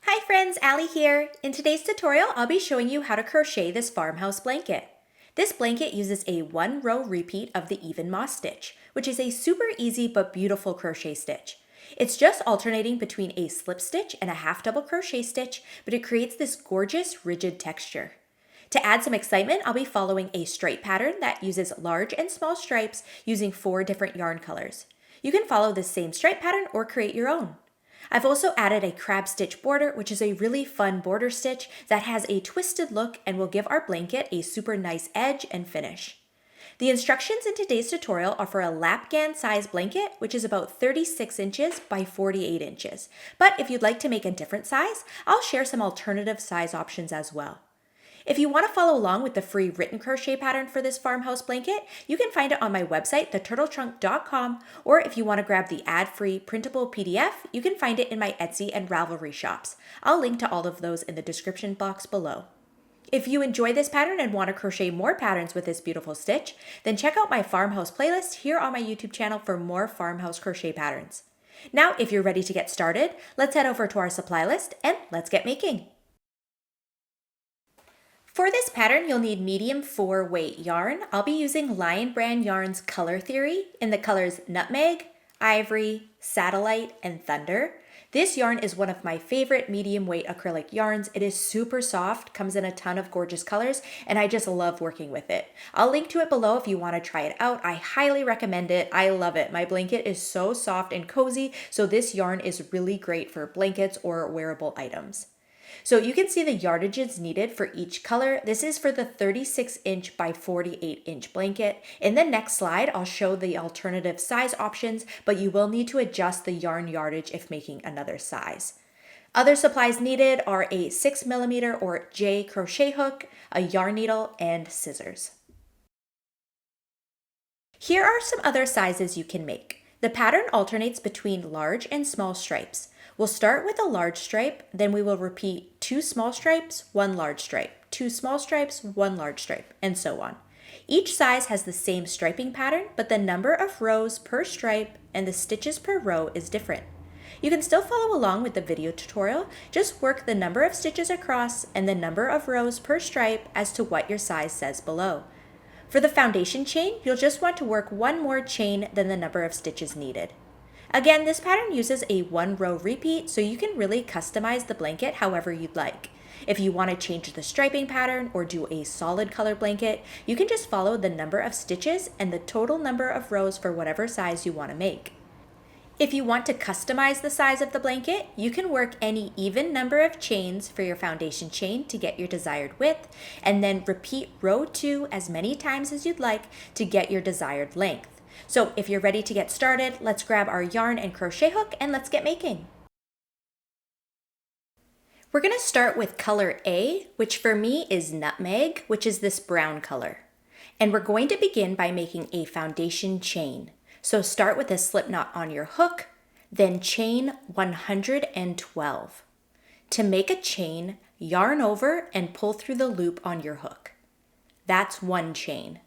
Hi friends, Allie here. In today's tutorial, I'll be showing you how to crochet this farmhouse blanket. This blanket uses a 1-row repeat of the even moss stitch, which is a super easy but beautiful crochet stitch. It's just alternating between a slip stitch and a half double crochet stitch, but it creates this gorgeous rigid texture. To add some excitement, I'll be following a stripe pattern that uses large and small stripes using 4 different yarn colors. You can follow this same stripe pattern or create your own. I've also added a crab stitch border, which is a really fun border stitch that has a twisted look and will give our blanket a super nice edge and finish. The instructions in today's tutorial are for a lapgan size blanket, which is about 36 inches by 48 inches. But if you'd like to make a different size, I'll share some alternative size options as well. If you want to follow along with the free written crochet pattern for this farmhouse blanket, you can find it on my website, theturtletrunk.com, or if you want to grab the ad-free printable PDF, you can find it in my Etsy and Ravelry shops. I'll link to all of those in the description box below. If you enjoy this pattern and want to crochet more patterns with this beautiful stitch, then check out my farmhouse playlist here on my YouTube channel for more farmhouse crochet patterns. Now, if you're ready to get started, let's head over to our supply list and let's get making. For this pattern, you'll need medium 4-weight yarn. I'll be using Lion Brand Yarn's Color Theory in the colors Nutmeg, Ivory, Satellite, and Thunder. This yarn is one of my favorite medium weight acrylic yarns. It is super soft, comes in a ton of gorgeous colors, and I just love working with it. I'll link to it below if you want to try it out. I highly recommend it. I love it. My blanket is so soft and cozy, so this yarn is really great for blankets or wearable items. So you can see the yardages needed for each color. This is for the 36-inch by 48-inch blanket. In the next slide, I'll show the alternative size options, but you will need to adjust the yarn yardage if making another size. Other supplies needed are a 6mm or J crochet hook, a yarn needle, and scissors. Here are some other sizes you can make. The pattern alternates between large and small stripes. We'll start with a large stripe, then we will repeat 2 small stripes, 1 large stripe, 2 small stripes, 1 large stripe, and so on. Each size has the same striping pattern, but the number of rows per stripe and the stitches per row is different. You can still follow along with the video tutorial, just work the number of stitches across and the number of rows per stripe as to what your size says below. For the foundation chain, you'll just want to work 1 more chain than the number of stitches needed. Again, this pattern uses a 1-row repeat, so you can really customize the blanket however you'd like. If you want to change the striping pattern or do a solid color blanket, you can just follow the number of stitches and the total number of rows for whatever size you want to make. If you want to customize the size of the blanket, you can work any even number of chains for your foundation chain to get your desired width, and then repeat row 2 as many times as you'd like to get your desired length. So if you're ready to get started, let's grab our yarn and crochet hook and let's get making. We're going to start with color A, which for me is Nutmeg, which is this brown color. And we're going to begin by making a foundation chain. So start with a slip knot on your hook, then chain 112. To make a chain, yarn over and pull through the loop on your hook. That's 1 chain.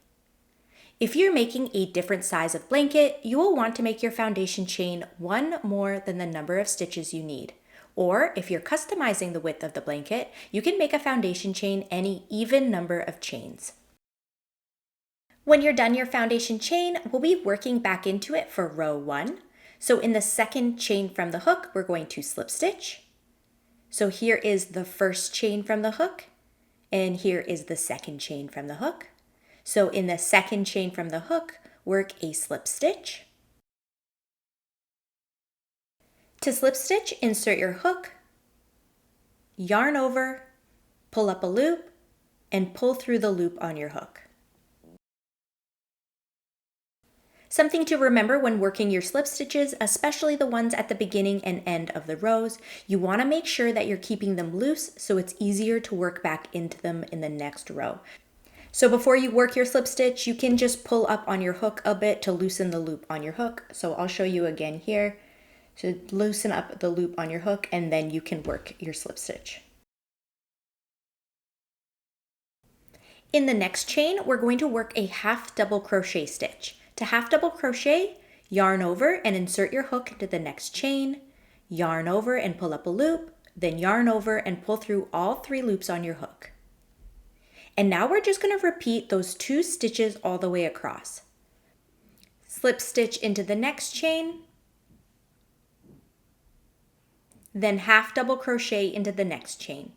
If you're making a different size of blanket, you will want to make your foundation chain 1 more than the number of stitches you need. Or if you're customizing the width of the blanket, you can make a foundation chain any even number of chains. When you're done your foundation chain, we'll be working back into it for row 1. So in the second chain from the hook, we're going to slip stitch. So here is the first chain from the hook, and here is the second chain from the hook. So in the second chain from the hook, work a slip stitch. To slip stitch, insert your hook, yarn over, pull up a loop, and pull through the loop on your hook. Something to remember when working your slip stitches, especially the ones at the beginning and end of the rows, you want to make sure that you're keeping them loose so it's easier to work back into them in the next row. So before you work your slip stitch, you can just pull up on your hook a bit to loosen the loop on your hook. So I'll show you again here. So loosen up the loop on your hook and then you can work your slip stitch. In the next chain, we're going to work a half double crochet stitch. To half double crochet, yarn over and insert your hook into the next chain, yarn over and pull up a loop, then yarn over and pull through all 3 loops on your hook. And now we're just going to repeat those 2 stitches all the way across. Slip stitch into the next chain, then half double crochet into the next chain.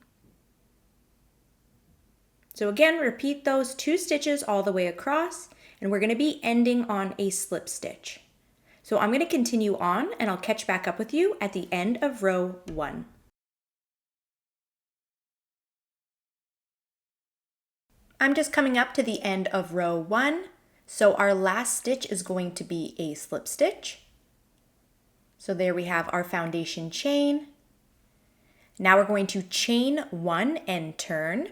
So again, repeat those 2 stitches all the way across, and we're going to be ending on a slip stitch. So I'm going to continue on and I'll catch back up with you at the end of row 1. I'm just coming up to the end of row 1, so our last stitch is going to be a slip stitch. So there we have our foundation chain. Now we're going to chain 1 and turn.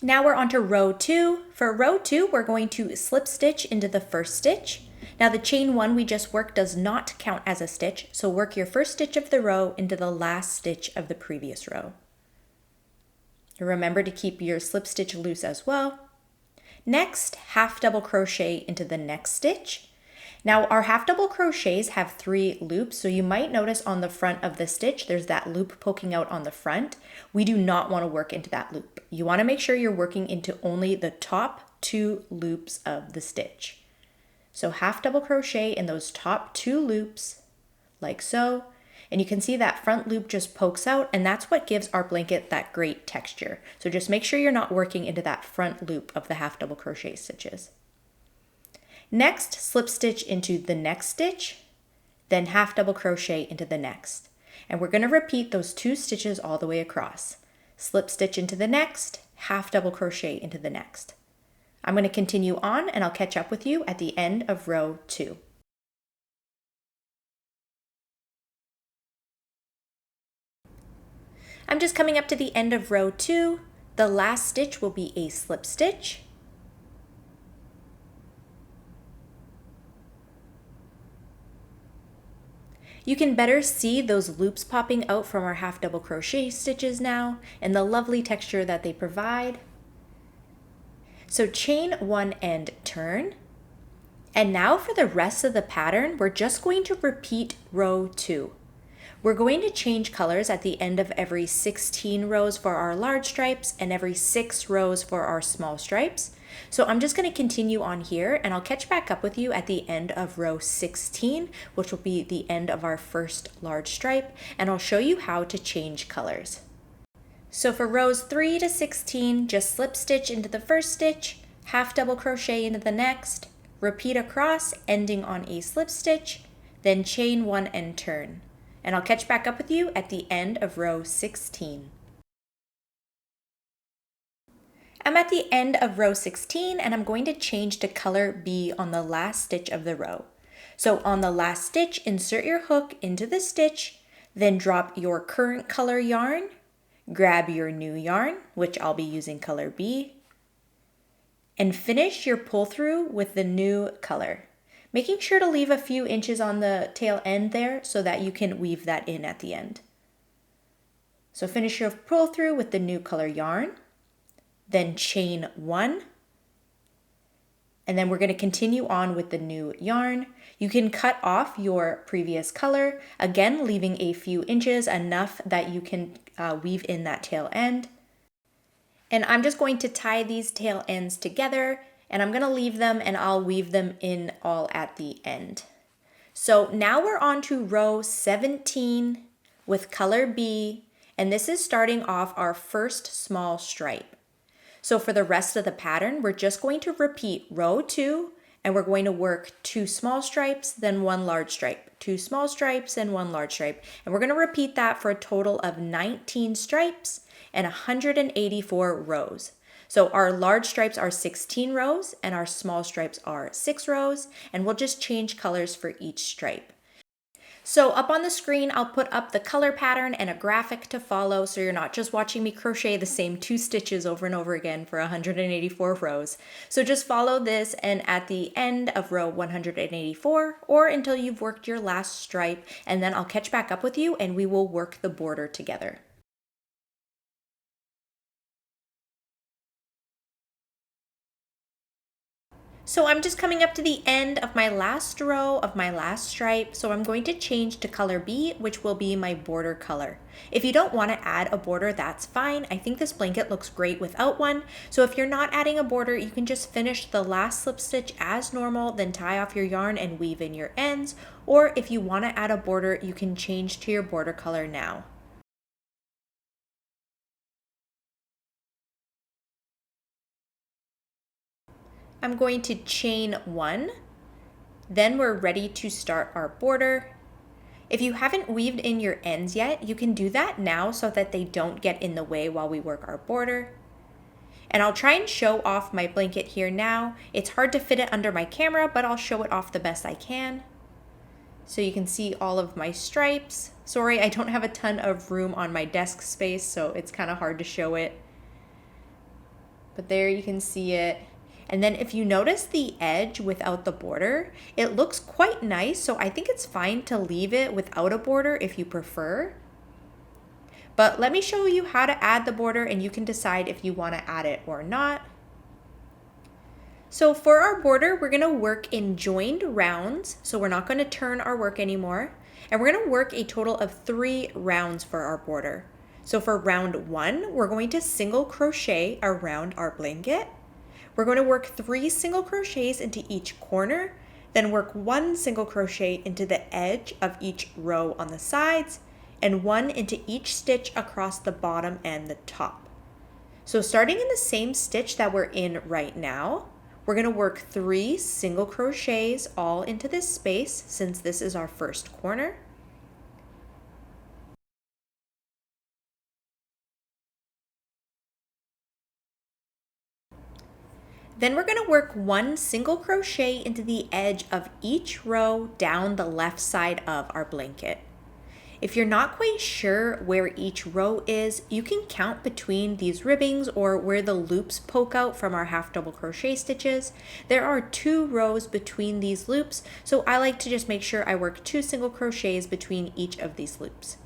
Now we're on to row 2. For row 2, we're going to slip stitch into the first stitch. Now the chain 1 we just worked does not count as a stitch, so work your first stitch of the row into the last stitch of the previous row. Remember to keep your slip stitch loose as well. Next, half double crochet into the next stitch. Now our half double crochets have 3 loops, so you might notice on the front of the stitch there's that loop poking out on the front. We do not want to work into that loop. You want to make sure you're working into only the top 2 loops of the stitch. So half double crochet in those top 2 loops, like so, and you can see that front loop just pokes out, and that's what gives our blanket that great texture. So just make sure you're not working into that front loop of the half double crochet stitches. Next, slip stitch into the next stitch, then half double crochet into the next. And we're going to repeat those 2 stitches all the way across. Slip stitch into the next, half double crochet into the next. I'm going to continue on and I'll catch up with you at the end of row 2. I'm just coming up to the end of row 2. The last stitch will be a slip stitch. You can better see those loops popping out from our half double crochet stitches now and the lovely texture that they provide. So chain 1 and turn. And now for the rest of the pattern, we're just going to repeat row 2. We're going to change colors at the end of every 16 rows for our large stripes and every 6 rows for our small stripes. So I'm just going to continue on here and I'll catch back up with you at the end of row 16, which will be the end of our first large stripe, and I'll show you how to change colors. So for rows 3 to 16, just slip stitch into the first stitch, half double crochet into the next, repeat across, ending on a slip stitch, then chain 1 and turn. And I'll catch back up with you at the end of row 16. I'm at the end of row 16 and I'm going to change to color B on the last stitch of the row. So on the last stitch, insert your hook into the stitch, then drop your current color yarn, grab your new yarn, which I'll be using color B, and finish your pull through with the new color, making sure to leave a few inches on the tail end there so that you can weave that in at the end. So finish your pull through with the new color yarn, then chain 1, and then we're going to continue on with the new yarn. You can cut off your previous color, again leaving a few inches, enough that you can weave in that tail end. And I'm just going to tie these tail ends together, and I'm going to leave them and I'll weave them in all at the end. So now we're on to row 17 with color B, and this is starting off our first small stripe. So for the rest of the pattern, we're just going to repeat row 2, and we're going to work 2 small stripes, then 1 large stripe, 2 small stripes and 1 large stripe. And we're going to repeat that for a total of 19 stripes and 184 rows. So our large stripes are 16 rows and our small stripes are 6 rows, and we'll just change colors for each stripe. So up on the screen, I'll put up the color pattern and a graphic to follow, so you're not just watching me crochet the same 2 stitches over and over again for 184 rows. So just follow this, and at the end of row 184, or until you've worked your last stripe, and then I'll catch back up with you and we will work the border together. So I'm just coming up to the end of my last row of my last stripe, so I'm going to change to color B, which will be my border color. If you don't want to add a border, that's fine. I think this blanket looks great without one. So if you're not adding a border, you can just finish the last slip stitch as normal, then tie off your yarn and weave in your ends. Or if you want to add a border, you can change to your border color now. I'm going to chain 1, then we're ready to start our border. If you haven't weaved in your ends yet, you can do that now so that they don't get in the way while we work our border. And I'll try and show off my blanket here now. It's hard to fit it under my camera, but I'll show it off the best I can. So you can see all of my stripes. Sorry, I don't have a ton of room on my desk space, so it's kind of hard to show it. But there you can see it. And then if you notice the edge without the border, it looks quite nice, so I think it's fine to leave it without a border if you prefer. But let me show you how to add the border and you can decide if you want to add it or not. So for our border, we're going to work in joined rounds, so we're not going to turn our work anymore. And we're going to work a total of 3 rounds for our border. So for round 1, we're going to single crochet around our blanket. We're going to work 3 single crochets into each corner, then work 1 single crochet into the edge of each row on the sides, and 1 into each stitch across the bottom and the top. So starting in the same stitch that we're in right now, we're going to work 3 single crochets all into this space since this is our first corner. Then we're going to work 1 single crochet into the edge of each row down the left side of our blanket. If you're not quite sure where each row is, you can count between these ribbings or where the loops poke out from our half double crochet stitches. There are 2 rows between these loops, so I like to just make sure I work 2 single crochets between each of these loops.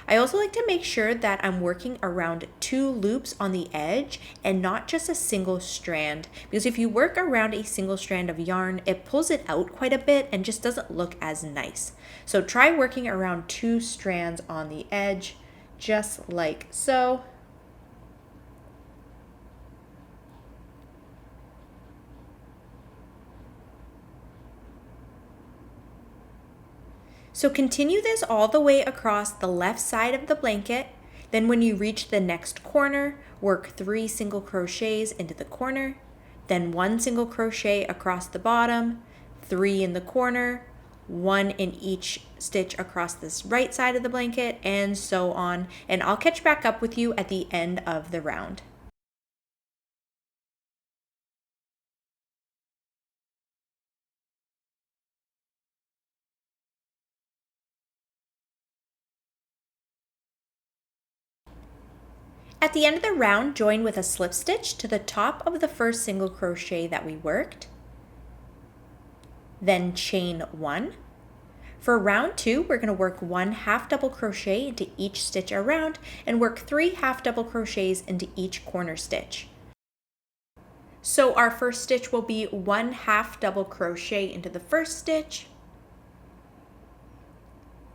I also like to make sure that I'm working around 2 loops on the edge and not just a single strand, because if you work around a single strand of yarn, it pulls it out quite a bit and just doesn't look as nice. So try working around 2 strands on the edge, just like so. So continue this all the way across the left side of the blanket. Then when you reach the next corner, work 3 single crochets into the corner, then 1 single crochet across the bottom, 3 in the corner, 1 in each stitch across this right side of the blanket, and so on. And I'll catch back up with you at the end of the round. At the end of the round, join with a slip stitch to the top of the first single crochet that we worked. Then chain 1. For round 2, we're going to work 1 half double crochet into each stitch around and work 3 half double crochets into each corner stitch. So our first stitch will be 1 half double crochet into the first stitch.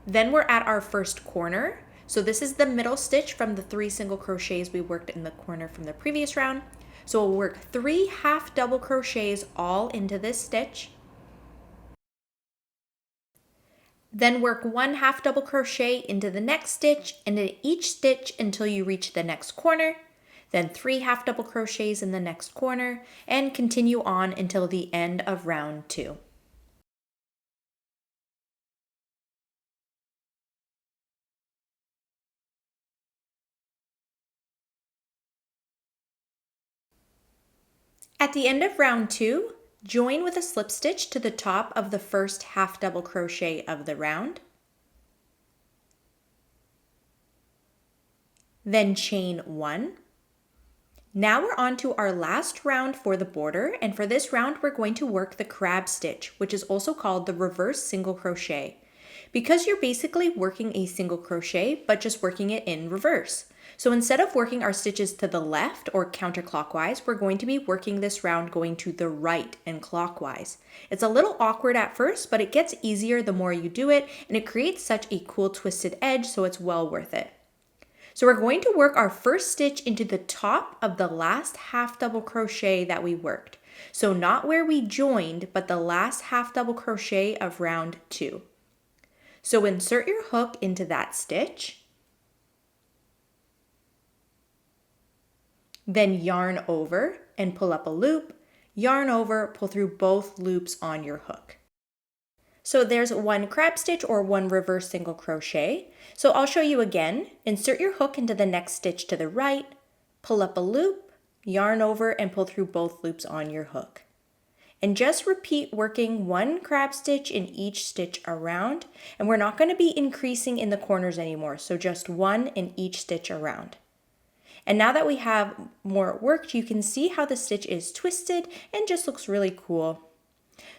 Then we're at our first corner. So this is the middle stitch from the 3 single crochets we worked in the corner from the previous round. So we'll work 3 half double crochets all into this stitch. Then work 1 half double crochet into the next stitch and in each stitch until you reach the next corner. Then 3 half double crochets in the next corner and continue on until the end of round 2. At the end of round 2, join with a slip stitch to the top of the first half double crochet of the round. Then chain 1. Now we're on to our last round for the border, and for this round we're going to work the crab stitch, which is also called the reverse single crochet, because you're basically working a single crochet but just working it in reverse. So instead of working our stitches to the left or counterclockwise, we're going to be working this round going to the right and clockwise. It's a little awkward at first, but it gets easier the more you do it, and it creates such a cool twisted edge, so it's well worth it. So we're going to work our first stitch into the top of the last half double crochet that we worked. So not where we joined, but the last half double crochet of round 2. So insert your hook into that stitch. Then yarn over and pull up a loop, yarn over, pull through both loops on your hook. So there's one crab stitch or one reverse single crochet. So I'll show you again. Insert your hook into the next stitch to the right, pull up a loop, yarn over, and pull through both loops on your hook. And just repeat working one crab stitch in each stitch around, and we're not going to be increasing in the corners anymore, so just one in each stitch around. And now that we have more worked, you can see how the stitch is twisted and just looks really cool.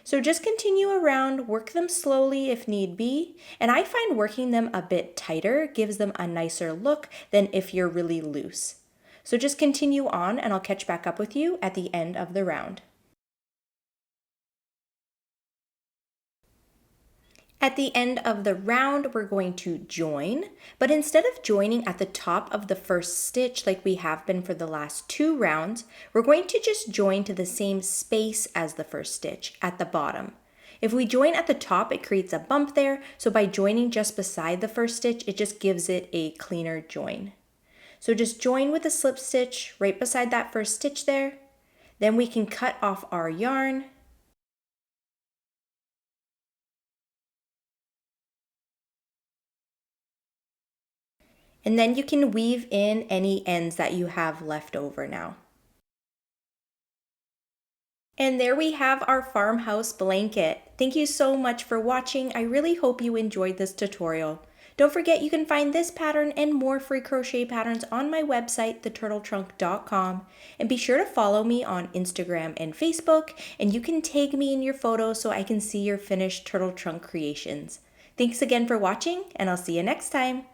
So just continue around, work them slowly if need be, and I find working them a bit tighter gives them a nicer look than if you're really loose. So just continue on and I'll catch back up with you at the end of the round. At the end of the round, we're going to join, but instead of joining at the top of the first stitch like we have been for the last 2 rounds, we're going to just join to the same space as the first stitch at the bottom. If we join at the top, it creates a bump there, so by joining just beside the first stitch, it just gives it a cleaner join. So just join with a slip stitch right beside that first stitch there. Then we can cut off our yarn. And then you can weave in any ends that you have left over now. And there we have our farmhouse blanket. Thank you so much for watching. I really hope you enjoyed this tutorial. Don't forget you can find this pattern and more free crochet patterns on my website, theturtletrunk.com. And be sure to follow me on Instagram and Facebook, and you can tag me in your photos so I can see your finished turtle trunk creations. Thanks again for watching, and I'll see you next time.